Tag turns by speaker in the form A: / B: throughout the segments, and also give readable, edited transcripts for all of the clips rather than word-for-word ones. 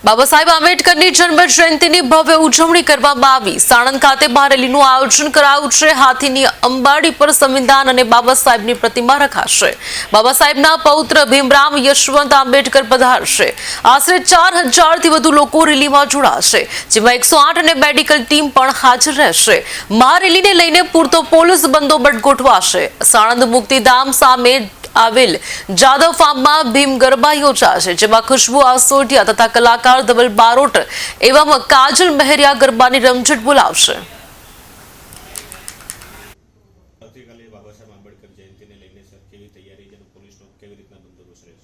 A: બાબા સાહેબ આંબેડકરની જન્મ જયંતિની ભવ્ય ઉજવણી કરવામાં આવી। સાણંદ ખાતે રેલીનું આયોજન કરાયું છે। હાથીની અંબાડી પર સંવિધાન અને બાબા સાહેબની પ્રતિમા રખાશે। બાબા સાહેબના પૌત્ર ભીમરાવ યશવંત આંબેડકર પધારશે। આશરે 4000થી વધુ લોકો રેલીમાં જોડાશે, જેમાં 108 અને મેડિકલ ટીમ પણ હાજર રહેશે। મહારેલીને લઈને પૂરતો પોલીસ બંદોબસ્ત ગોઠવાશે। સાણંદ મુક્તિધામ સામે આવેલ જાદવ ફાર્મમાં ભીમ ગરબા યોજાશે, જેમાં ખુશ્બુ આસોટિયા તથા કલાકાર ધવલ બારોટ એવं કાજલ મહેરિયા ગરબાની રમઝટ બોલાવશે।
B: આવતીકાલે બાબા સાહેબ આંબેડકર જયંતિને લઈને સર કેવી તૈયારી છે, પોલીસનો કેવી રીતના બંદોબસ્ત રહેશે?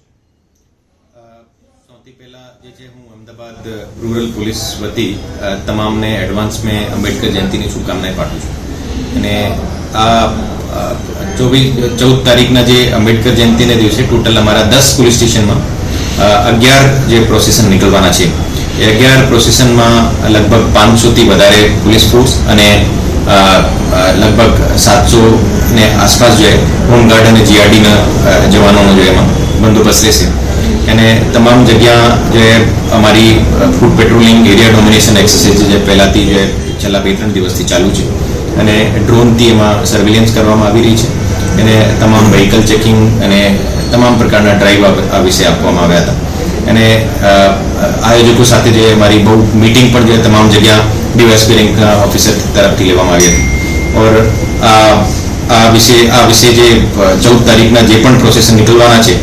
B: સૌથી પહેલા જે છે હું અમદાવાદ રૂરલ પોલીસ વતી તમામને એડવાન્સ में આંબેડકર જયંતિની શુભકામનાएं પાઠવું છું। અને આ 14 તારીખના જે આંબેડકર જયંતિને દિવસે ટોટલ અમારા 10 પોલીસ સ્ટેશનમાં 11 જે પ્રોસેસન નીકળવાના છે। એ 11 પ્રોસેસનમાં લગભગ 500થી વધારે પોલીસ ફોર્સ અને લગભગ 700 ને આસપાસ જે હોમગાર્ડ અને જીઆરડીના જવાનોનો જે એમાં બંદોબસ્ત રહેશે। અને તમામ જગ્યા જે અમારી food patrolling area domination exercise જે પહેલાથી જે છેલ્લા 2-3 દિવસથી ચાલુ છે અને ડ્રોનથી એમાં સર્વેલન્સ કરવામાં આવી રહી છે। અને તમામ વ્હીકલ ચેકિંગ અને તમામ પ્રકારના ડ્રાઈવ આ વિશે આપવામાં આવ્યા હતા। અને આયોજકો સાથે જે અમારી બહુ મીટિંગ પણ જે તમામ જગ્યા ડીવાયએસપી રેન્કના ઓફિસર તરફથી લેવામાં આવી હતી। ઓર આ વિશે જે 14 તારીખના જે પણ પ્રોસેસન નીકળવાના છે